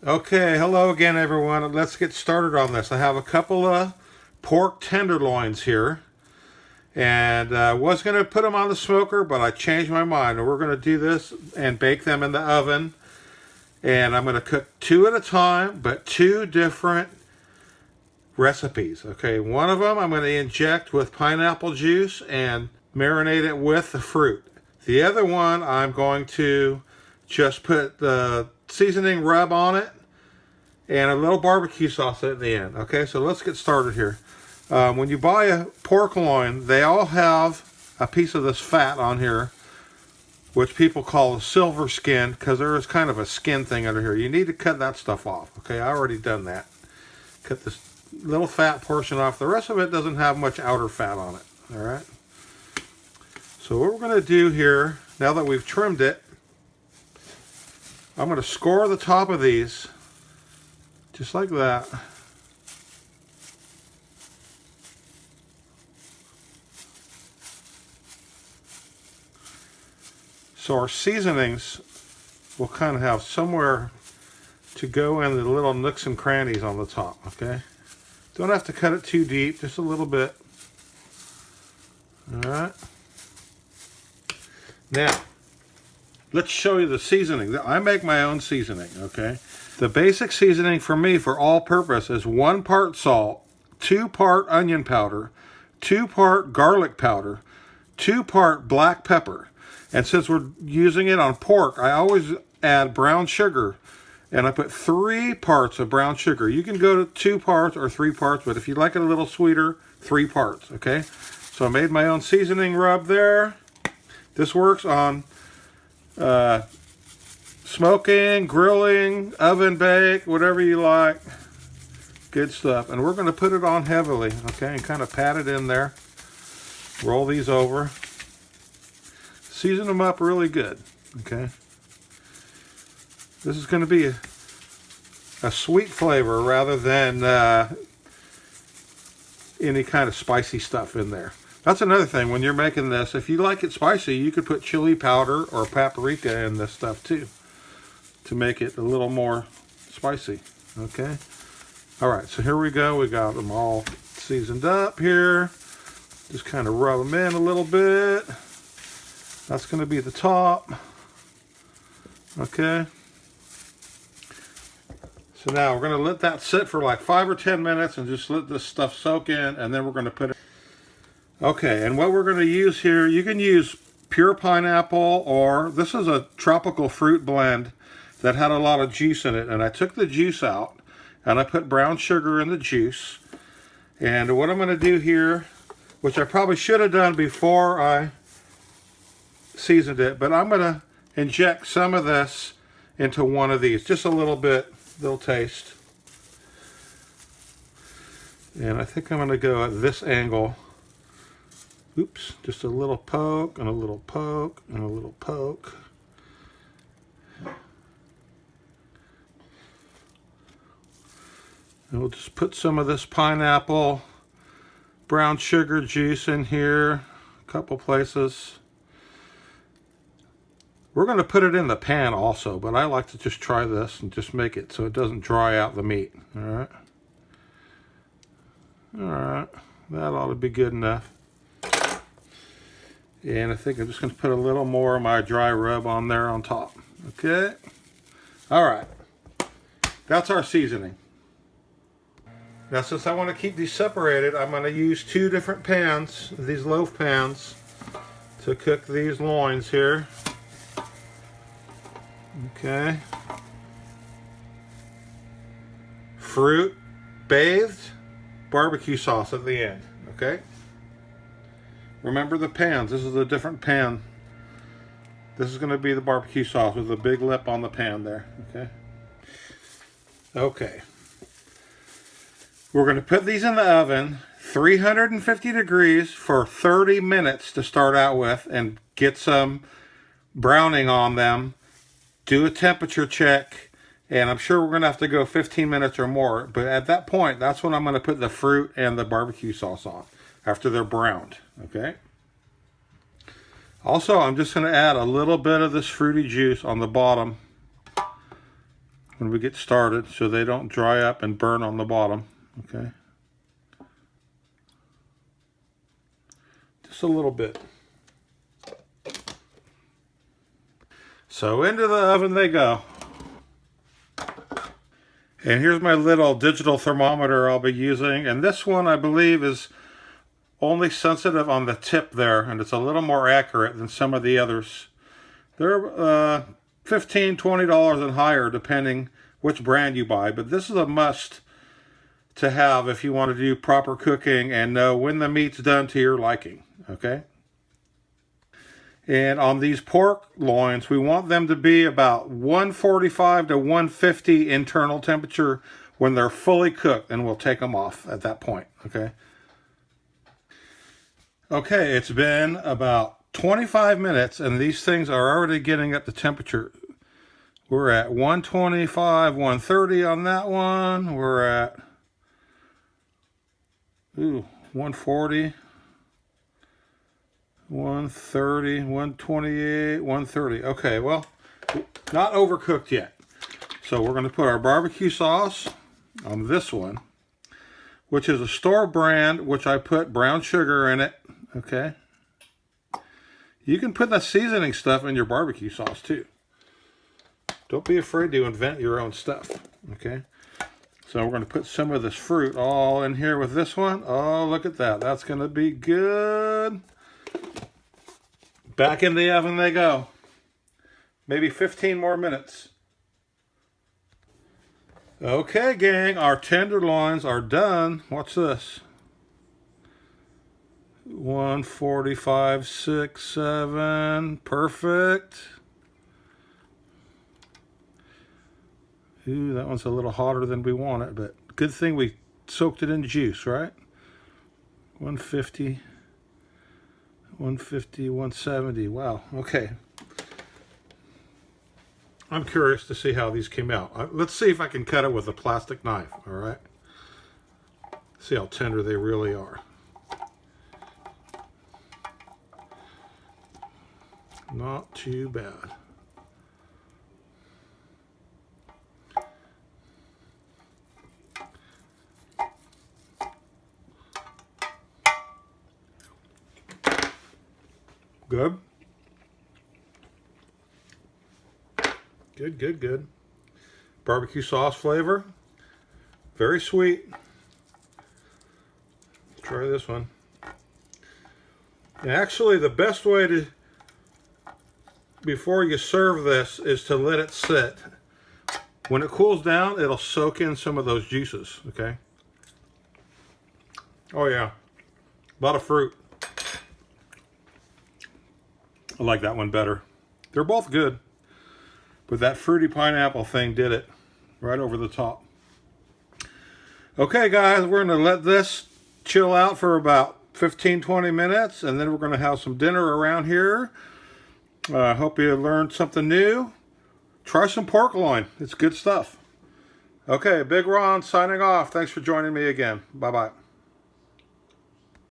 Okay, hello again everyone. Let's get started on this. I have a couple of pork tenderloins here, and I was going to put them on the smoker, but I changed my mind, and we're going to do this and bake them in the oven. And I'm going to cook two at a time, but two different recipes. Okay, one of them I'm going to inject with pineapple juice and marinate it with the fruit. The other one I'm going to just put the seasoning rub on it and a little barbecue sauce at the end. Okay, so let's get started here. When you buy a pork loin, they all have a piece of this fat on here, which people call the silver skin, because there is kind of a skin thing under here. You need to cut that stuff off. Okay, I already done that. Cut this little fat portion off. The rest of it doesn't have much outer fat on it. All right. So what we're going to do here, now that we've trimmed it, I'm going to score the top of these just like that. So our seasonings will kind of have somewhere to go in the little nooks and crannies on the top, okay? Don't have to cut it too deep, just a little bit. All right. Now, let's show you the seasoning. I make my own seasoning, okay? The basic seasoning for me for all purpose is 1 part salt, 2 part onion powder, 2 part garlic powder, 2 part black pepper. And since we're using it on pork, I always add brown sugar, and I put 3 parts of brown sugar. You can go to 2 parts or 3 parts, but if you like it a little sweeter, 3 parts, okay? So I made my own seasoning rub there. This works on smoking, grilling, oven bake, whatever you like. Good stuff. And we're going to put it on heavily, okay, and kind of pat it in there. Roll these over. Season them up really good, okay. This is going to be a sweet flavor rather than any kind of spicy stuff in there. That's another thing when you're making this. If you like it spicy, you could put chili powder or paprika in this stuff too, to make it a little more spicy, okay? All right, so here we go. We got them all seasoned up here. Just kind of rub them in a little bit. That's going to be the top, okay? So now we're going to let that sit for like 5 or 10 minutes and just let this stuff soak in, and then we're going to put it. Okay, and what we're going to use here, you can use pure pineapple, or this is a tropical fruit blend that had a lot of juice in it, and I took the juice out and I put brown sugar in the juice. And what I'm going to do here, which I probably should have done before I seasoned it, but I'm going to inject some of this into one of these, just a little bit, little taste. And I think I'm going to go at this angle. Oops, just a little poke and a little poke and a little poke. And we'll just put some of this pineapple brown sugar juice in here, a couple places. We're going to put it in the pan also, but I like to just try this and just make it so it doesn't dry out the meat. All right. All right, that ought to be good enough. And I think I'm just going to put a little more of my dry rub on there on top. Okay. All right. That's our seasoning. Now, since I want to keep these separated, I'm going to use 2 different pans, these loaf pans, to cook these loins here. Okay. Fruit bathed, barbecue sauce at the end. Okay. Remember the pans. This is a different pan. This is going to be the barbecue sauce with a big lip on the pan there. Okay. Okay. We're going to put these in the oven, 350 degrees for 30 minutes to start out with, and get some browning on them. Do a temperature check, and I'm sure we're going to have to go 15 minutes or more. But at that point, that's when I'm going to put the fruit and the barbecue sauce on, after they're browned, okay? Also, I'm just going to add a little bit of this fruity juice on the bottom when we get started so they don't dry up and burn on the bottom. Okay. Just a little bit. So into the oven they go. And here's my little digital thermometer I'll be using. And this one, I believe, is only sensitive on the tip there. And it's a little more accurate than some of the others. They're $15, $20 and higher, depending which brand you buy. But this is a must to have if you want to do proper cooking and know when the meat's done to your liking. Okay? And on these pork loins, we want them to be about 145 to 150 internal temperature when they're fully cooked, and we'll take them off at that point, okay? Okay, it's been about 25 minutes, and these things are already getting up to temperature. We're at 125, 130 on that one. We're at 140. 130, 128, 130. Okay, well, not overcooked yet. So we're going to put our barbecue sauce on this one, which is a store brand, which I put brown sugar in it. Okay. You can put the seasoning stuff in your barbecue sauce too. Don't be afraid to invent your own stuff. Okay. So we're going to put some of this fruit all in here with this one. Oh, look at that. That's going to be good. Back in the oven they go. Maybe 15 more minutes. Okay, gang, our tenderloins are done. Watch this. 145, 6, 7. Perfect. Ooh, that one's a little hotter than we want it, but good thing we soaked it in juice, right? 150. 150, 170. Wow. Okay. I'm curious to see how these came out. Let's see if I can cut it with a plastic knife. All right. See how tender they really are. Not too bad. Good. Good, good, good. Barbecue sauce flavor. Very sweet. Try this one. And actually, the best way to, before you serve this, is to let it sit. When it cools down, it'll soak in some of those juices, okay? Oh yeah, a lot of fruit. I like that one better. They're both good, but that fruity pineapple thing did it right over the top. Okay, guys, we're going to let this chill out for about 15-20 minutes, and then we're going to have some dinner around here. I hope you learned something new. Try some pork loin. It's good stuff. Okay, Big Ron signing off. Thanks for joining me again. Bye-bye.